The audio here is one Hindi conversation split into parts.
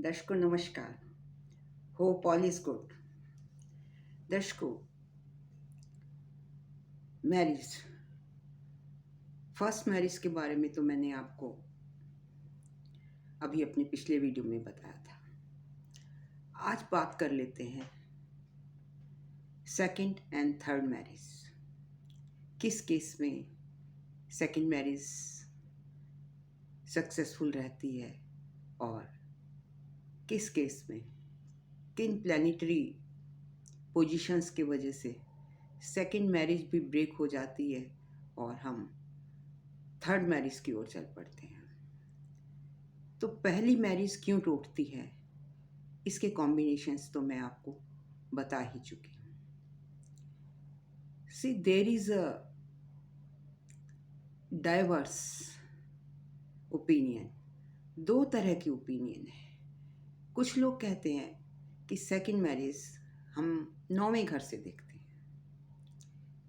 दर्शकों नमस्कार। Hope all is good. दर्शकों, मैरिज, फर्स्ट मैरिज के बारे में तो मैंने आपको अभी अपने पिछले वीडियो में बताया था। आज बात कर लेते हैं सेकंड एंड थर्ड मैरिज। किस केस में सेकंड मैरिज सक्सेसफुल रहती है और किस केस में किन प्लानिटरी पोजीशंस की वजह से सेकंड मैरिज भी ब्रेक हो जाती है और हम थर्ड मैरिज की ओर चल पड़ते हैं। तो पहली मैरिज क्यों टूटती है, इसके कॉम्बिनेशंस तो मैं आपको बता ही चुकी हूँ। See there is a diverse opinion. दो तरह की ओपिनियन है। कुछ लोग कहते हैं कि सेकंड मैरिज हम 9वें घर से देखते हैं,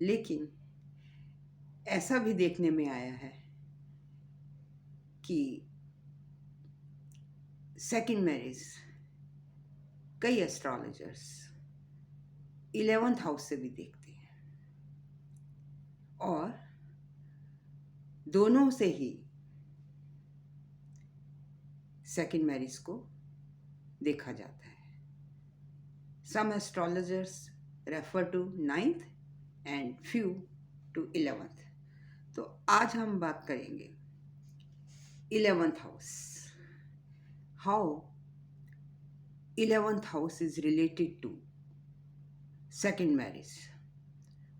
लेकिन ऐसा भी देखने में आया है कि सेकंड मैरिज कई एस्ट्रोलॉजर्स 11th हाउस से भी देखते हैं और दोनों से ही सेकंड मैरिज को देखा जाता है। Some astrologers refer to 9th and few to 11th। तो आज हम बात करेंगे 11th house, how 11th house is related to second marriage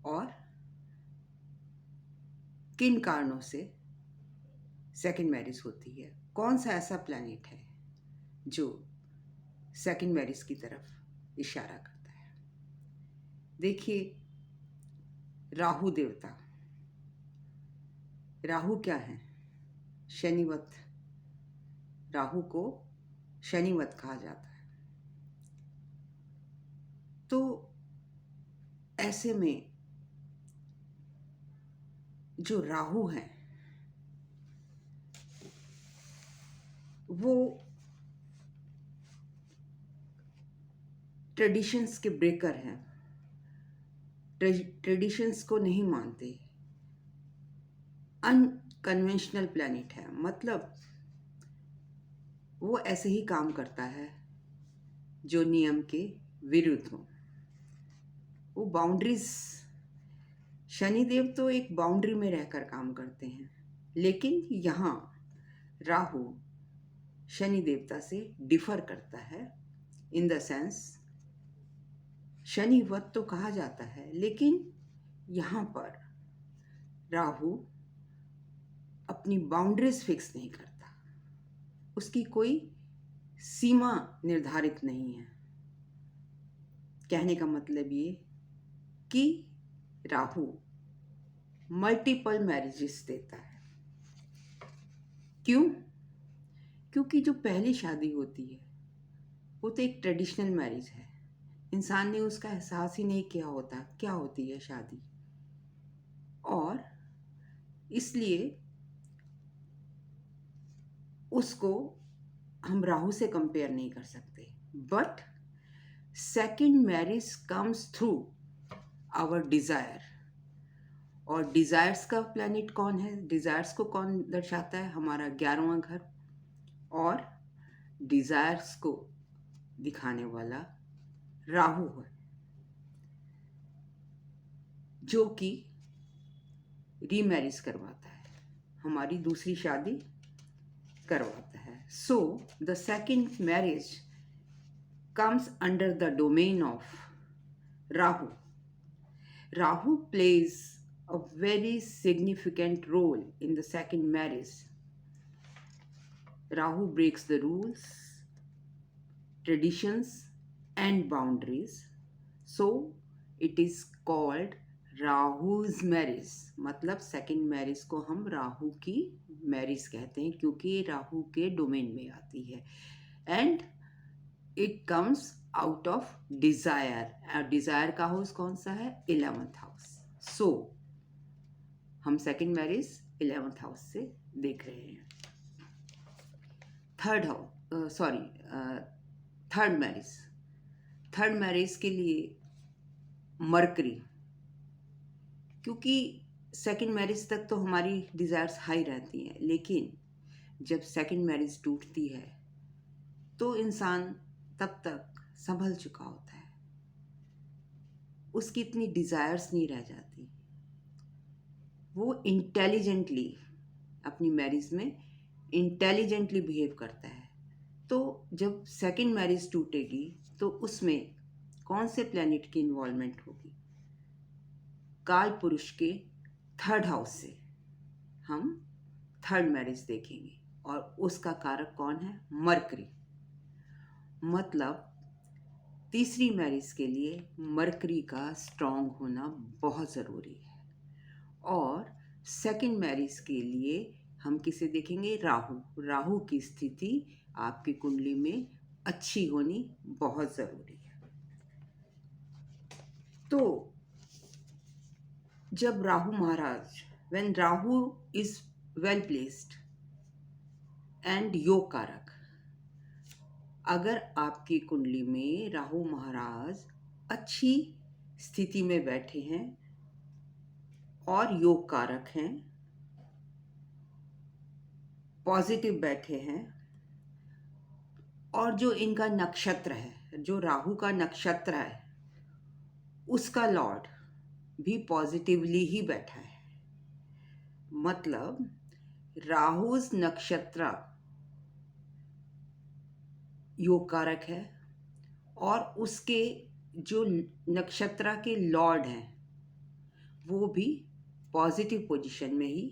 और किन कारणों से सेकंड मैरिज होती है। कौन सा ऐसा प्लैनेट है जो सेकंड मैरिज की तरफ इशारा करता है। देखिए, राहु देवता, राहु क्या है? शनिवत। राहु को शनिवत कहा जाता है। तो ऐसे में जो राहु है वो ट्रेडिशंस के ब्रेकर हैं, ट्रेडिशंस को नहीं मानते, अनकन्वेंशनल प्लैनेट है। मतलब वो ऐसे ही काम करता है जो नियम के विरुद्ध हो। वो बाउंड्रीज, शनिदेव तो एक बाउंड्री में रहकर काम करते हैं, लेकिन यहाँ राहु शनि देवता से डिफर करता है। इन द सेंस शनिवत तो कहा जाता है, लेकिन यहाँ पर राहु अपनी बाउंड्रीज फिक्स नहीं करता, उसकी कोई सीमा निर्धारित नहीं है। कहने का मतलब ये कि राहु मल्टीपल मैरिजेस देता है। क्यों? क्योंकि जो पहली शादी होती है वो तो एक ट्रेडिशनल मैरिज है। इंसान ने उसका एहसास ही नहीं किया होता क्या होती है शादी, और इसलिए उसको हम राहु से कंपेयर नहीं कर सकते। But second marriage comes through our desire, और डिज़ायर्स का प्लैनेट कौन है? डिज़ायर्स को कौन दर्शाता है? हमारा 11वां घर, और डिज़ायर्स को दिखाने वाला राहु है, जो कि रीमैरिज करवाता है, हमारी दूसरी शादी करवाता है। So the second marriage comes under the domain of Rahu. Rahu plays a very significant role in the second marriage. Rahu breaks the rules, traditions and boundaries. So it is called Rahu's marriage. मतलब सेकंड मैरिज को हम राहु की मैरिज कहते हैं क्योंकि राहु के डोमेन में आती है। And it comes out of desire. Desire का हाउस कौन सा है? 11th house. सो हम सेकंड मैरिज 11th हाउस से देख रहे हैं। Sorry, third marriage, third marriage के लिए मरकरी, क्योंकि सेकंड मैरिज तक तो हमारी डिज़ायर्स हाई रहती हैं, लेकिन जब सेकंड मैरिज टूटती है तो इंसान तब तक संभल चुका होता है, उसकी इतनी डिज़ायर्स नहीं रह जाती, वो इंटेलिजेंटली अपनी मैरिज में इंटेलिजेंटली बिहेव करता है। तो जब सेकंड मैरिज टूटेगी तो उसमें कौन से प्लैनेट की इन्वॉल्वमेंट होगी? काल पुरुष के थर्ड हाउस से हम थर्ड मैरिज देखेंगे, और उसका कारक कौन है? मरकरी। मतलब तीसरी मैरिज के लिए मरकरी का स्ट्रांग होना बहुत ज़रूरी है। और सेकंड मैरिज के लिए हम किसे देखेंगे? राहु। राहु की स्थिति आपकी कुंडली में अच्छी होनी बहुत ज़रूरी है। तो जब राहु महाराज, when Rahu is well placed and योग कारक, अगर आपकी कुंडली में राहु महाराज अच्छी स्थिति में बैठे हैं और योग कारक हैं, पॉजिटिव बैठे हैं, और जो इनका नक्षत्र है, जो राहु का नक्षत्र है, उसका लॉर्ड भी पॉजिटिवली ही बैठा है, मतलब राहुस नक्षत्र योग कारक है और उसके जो नक्षत्र के लॉर्ड हैं वो भी पॉजिटिव पोजीशन में ही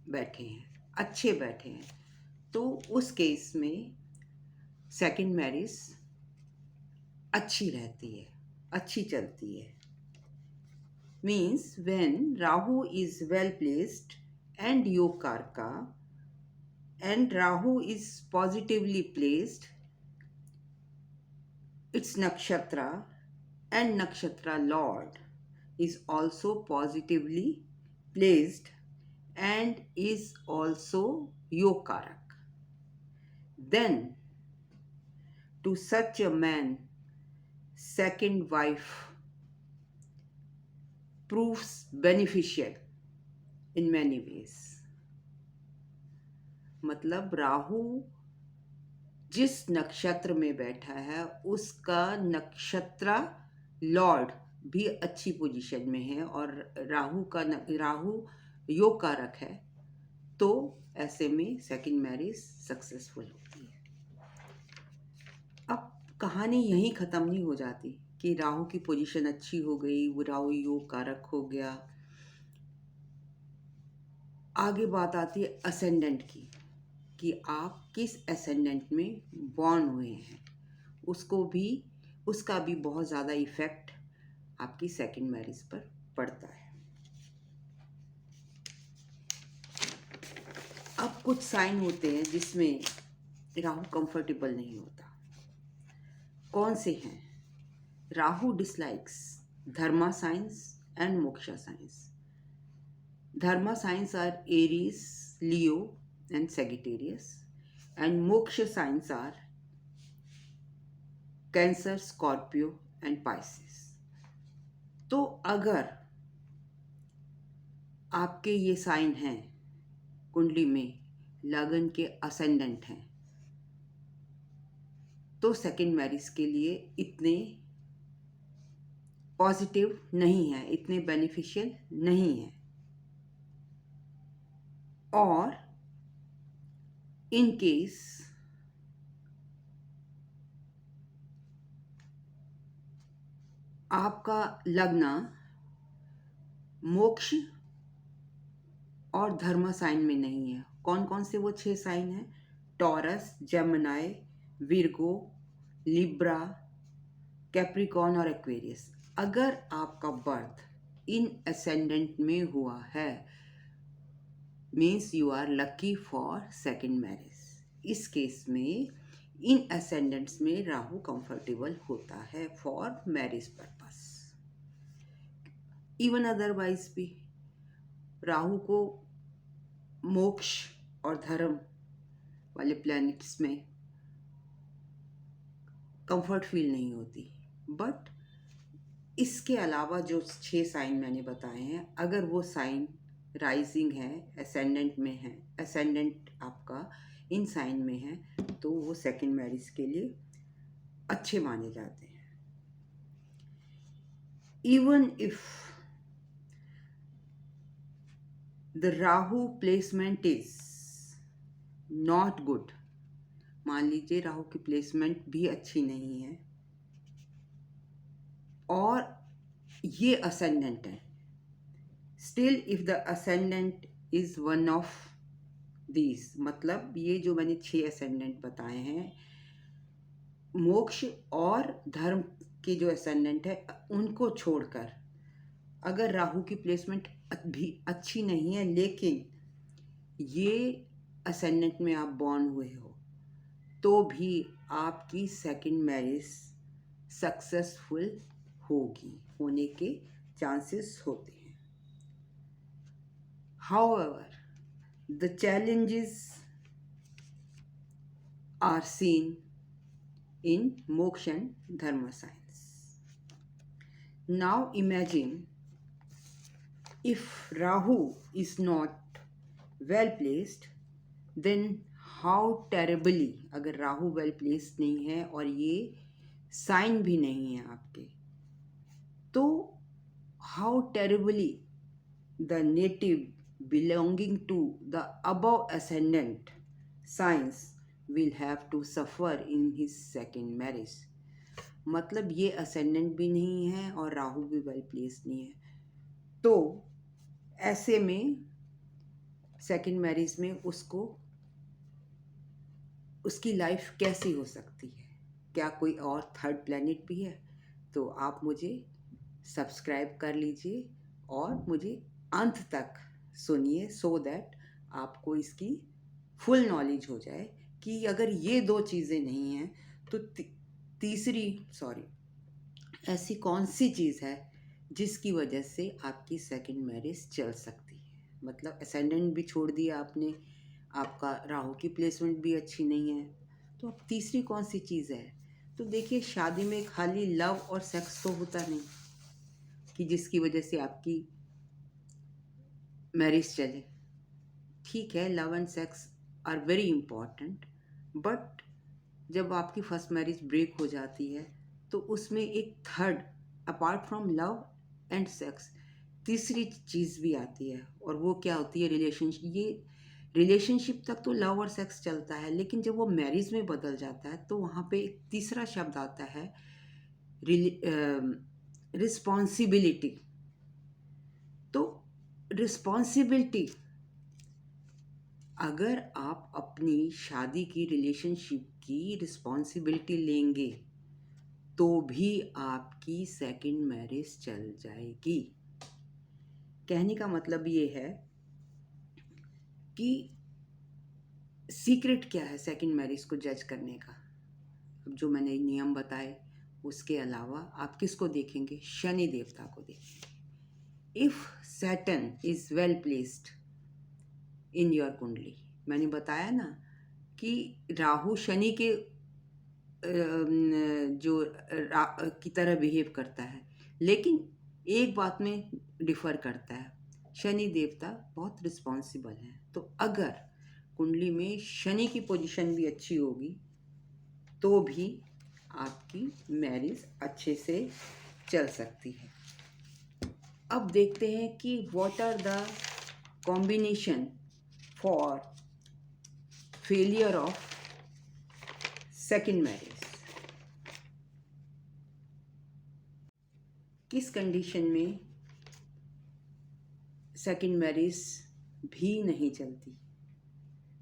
बैठे हैं, अच्छे बैठे हैं। तो उस केस में सेकंड मैरिज अच्छी रहती है, अच्छी चलती है। Means when Rahu is well placed and योग कारका and Rahu is positively placed, its nakshatra and nakshatra lord is also positively placed and is also yokarak, then to such a man second wife proves beneficial in many ways। मतलब राहु जिस नक्षत्र में बैठा है उसका नक्षत्र लॉर्ड भी अच्छी पोजीशन में है और राहु योग कारक है, तो ऐसे में सेकंड मैरिज सक्सेसफुल होती है। अब कहानी यहीं ख़त्म नहीं हो जाती कि राहु की पोजीशन अच्छी हो गई, वो राहु योग कारक हो गया। आगे बात आती है असेंडेंट की, कि आप किस एसेंडेंट में बॉर्न हुए हैं, उसका भी बहुत ज़्यादा इफ़ेक्ट आपकी सेकंड मैरिज पर पड़ता है। अब कुछ साइन होते हैं जिसमें राहु कंफर्टेबल नहीं होता। कौन से हैं? Rahu dislikes dharma signs and moksha signs. Dharma signs are Aries, Leo and Sagittarius, and moksha signs are Cancer, Scorpio and Pisces। तो अगर आपके ये साइन हैं, कुंडली में लगन के असेंडेंट हैं, तो सेकंड मैरिज के लिए इतने पॉजिटिव नहीं है, इतने बेनिफिशियल नहीं है। और इन केस आपका लग्न मोक्ष और धर्म साइन में नहीं है। कौन कौन से वो 6 साइन हैं? Taurus, Gemini, Virgo, Libra, Capricorn और एक्वेरियस। अगर आपका बर्थ इन असेंडेंट में हुआ है, means you are lucky for second marriage. इस केस में इन असेंडेंट्स में राहु कंफर्टेबल होता है for marriage purpose. Even otherwise भी राहु को मोक्ष और धर्म वाले प्लैनेट्स में कंफर्ट फील नहीं होती। बट इसके अलावा जो 6 साइन मैंने बताए हैं, अगर वो साइन राइजिंग है, असेंडेंट में है, असेंडेंट आपका इन साइन में है, तो वो सेकंड मैरिज के लिए अच्छे माने जाते हैं। Even if the Rahu placement is not good, मान लीजिए राहु की प्लेसमेंट भी अच्छी नहीं है और ये असेंडेंट है, still if the ascendant is one of these, मतलब ये जो मैंने 6 असेंडेंट बताए हैं, मोक्ष और धर्म के जो असेंडेंट है उनको छोड़कर अगर राहु की प्लेसमेंट भी अच्छी नहीं है, लेकिन ये असेंडेंट में आप बॉर्न हुए हो, तो भी आपकी सेकंड मैरिज सक्सेसफुल होने के चांसेस होते हैं। However the challenges are seen in moksha and dharma science. Now imagine if Rahu is not well placed, then how terribly, अगर राहु वेल प्लेस्ड नहीं है और ये साइन भी नहीं है आपके, तो how terribly the native belonging to the above ascendant signs will have to suffer in his second marriage. मतलब ये ascendant भी नहीं है और राहु भी well placed नहीं है, तो ऐसे में सेकंड मैरिज में उसको उसकी लाइफ कैसी हो सकती है? क्या कोई और थर्ड प्लैनेट भी है? तो आप मुझे सब्सक्राइब कर लीजिए और मुझे अंत तक सुनिए, सो दैट आपको इसकी फुल नॉलेज हो जाए कि अगर ये 2 चीज़ें नहीं हैं तो तीसरी ऐसी कौन सी चीज़ है जिसकी वजह से आपकी सेकंड मैरिज चल सकती है। मतलब असेंडेंट भी छोड़ दिया आपने, आपका राहु की प्लेसमेंट भी अच्छी नहीं है, तो अब तीसरी कौन सी चीज़ है? तो देखिए, शादी में खाली लव और सेक्स तो होता नहीं कि जिसकी वजह से आपकी मैरिज चले। ठीक है, love and sex are very important, but जब आपकी फर्स्ट मैरिज ब्रेक हो जाती है तो उसमें एक third, apart from love and sex, तीसरी चीज़ भी आती है, और वो क्या होती है? रिलेशनशिप। ये रिलेशनशिप तक तो लव और सेक्स चलता है, लेकिन जब वो मैरिज में बदल जाता है तो वहाँ पे एक तीसरा शब्द आता है, रिस्पॉन्सिबिलिटी। तो रिस्पॉन्सिबिलिटी, अगर आप अपनी शादी की, रिलेशनशिप की रिस्पॉन्सिबिलिटी लेंगे तो भी आपकी सेकंड मैरिज चल जाएगी। कहने का मतलब ये है कि सीक्रेट क्या है सेकंड मैरिज को जज करने का। अब जो मैंने नियम बताए उसके अलावा आप किसको देखेंगे? शनि देवता को देखेंगे। If Saturn is well placed in your कुंडली, मैंने बताया ना कि राहु शनि के जो की तरह बिहेव करता है, लेकिन एक बात में डिफ़र करता है, शनि देवता बहुत रिस्पॉन्सिबल है। तो अगर कुंडली में शनि की पोजीशन भी अच्छी होगी तो भी आपकी मैरिज अच्छे से चल सकती है। अब देखते हैं कि what are the combination for failure of second marriage. किस कंडीशन में सेकंड मैरिज भी नहीं चलती?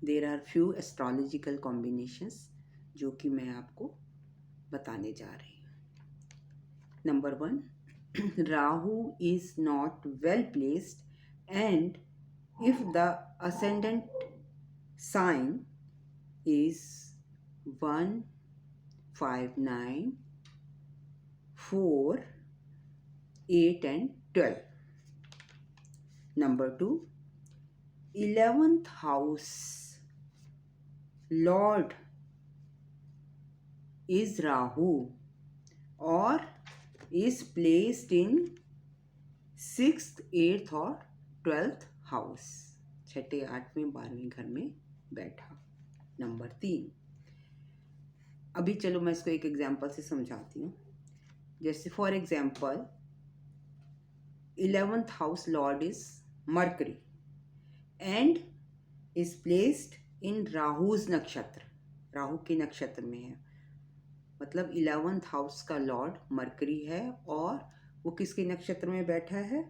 There are few astrological combinations जो कि मैं आपको बताने जा रही हूँ। Number 1, Rahu is not well placed and if the ascendant sign is 1, 5, 9, 4, 8 and 12. Number 2, 11th house Lord is Rahu or is placed in 6th, 8th और 12th हाउस, छठे, 8वें, 12वें घर में बैठा। नंबर 3, अभी चलो मैं इसको एक एग्जांपल से समझाती हूँ। जैसे for example 11th house lord is Mercury and is placed in Rahu's नक्षत्र, राहु के नक्षत्र में है। मतलब 11th हाउस का लॉर्ड मरकरी है और वो किसके नक्षत्र में बैठा है?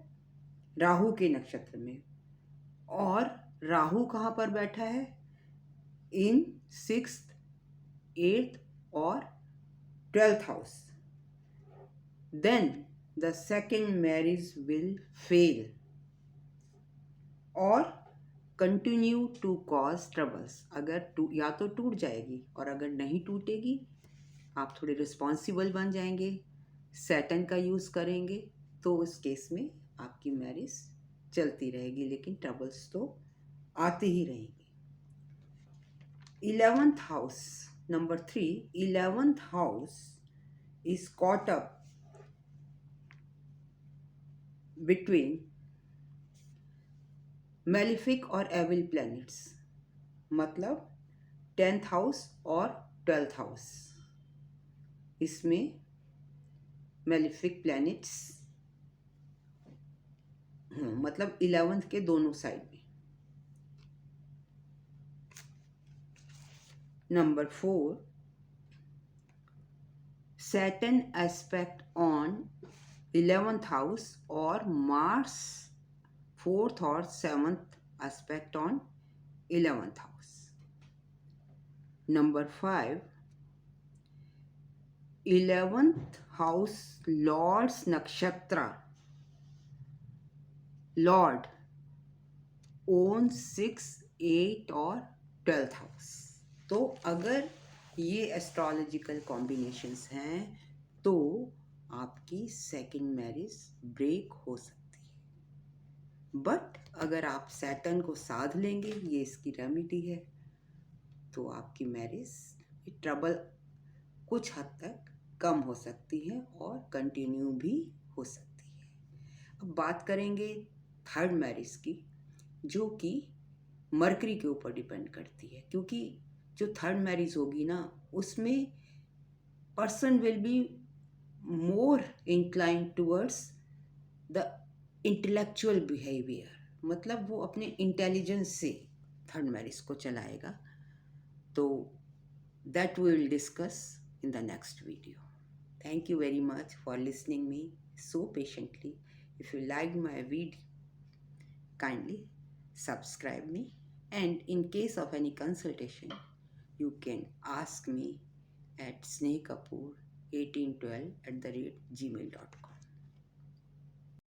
राहु के नक्षत्र में। और राहु कहाँ पर बैठा है? इन 6th, 8th और 12th house. Then the second marriage will fail और कंटिन्यू टू कॉज ट्रबल्स। अगर या तो टूट जाएगी और अगर नहीं टूटेगी आप थोड़े रिस्पॉन्सिबल बन जाएंगे, सैटर्न का यूज़ करेंगे, तो उस केस में आपकी मैरिज चलती रहेगी, लेकिन ट्रबल्स तो आती ही रहेंगी। 11th house, number 3, 11th house is caught up between malefic और एविल प्लैनेट्स। मतलब 10th हाउस और 12th हाउस, इसमें मेलिफिक प्लैनेट्स मतलब 11th के दोनों साइड में। Number 4, Saturn aspect on 11th house और मार्स 4th और 7th aspect on 11th house. Number 5, 11th house lords nakshatra lord own 6, 8 और 12th हाउस। तो अगर ये एस्ट्रोलॉजिकल कॉम्बिनेशंस हैं तो आपकी सेकंड मैरिज ब्रेक हो सकती है। बट अगर आप सैटर्न को साध लेंगे, ये इसकी रेमेडी है, तो आपकी मैरिज ट्रबल कुछ हद तक कम हो सकती है और कंटिन्यू भी हो सकती है। अब बात करेंगे थर्ड मैरिज की, जो कि मरकरी के ऊपर डिपेंड करती है, क्योंकि जो थर्ड मैरिज होगी ना, उसमें person will be more inclined towards the intellectual behaviour. मतलब वो अपने इंटेलिजेंस से थर्ड मैरिज को चलाएगा। तो that we will discuss in the next video. Thank you very much for listening me so patiently. If you liked my video, kindly subscribe me, and in case of any consultation you can ask me at snehkapoor1812@gmail.com.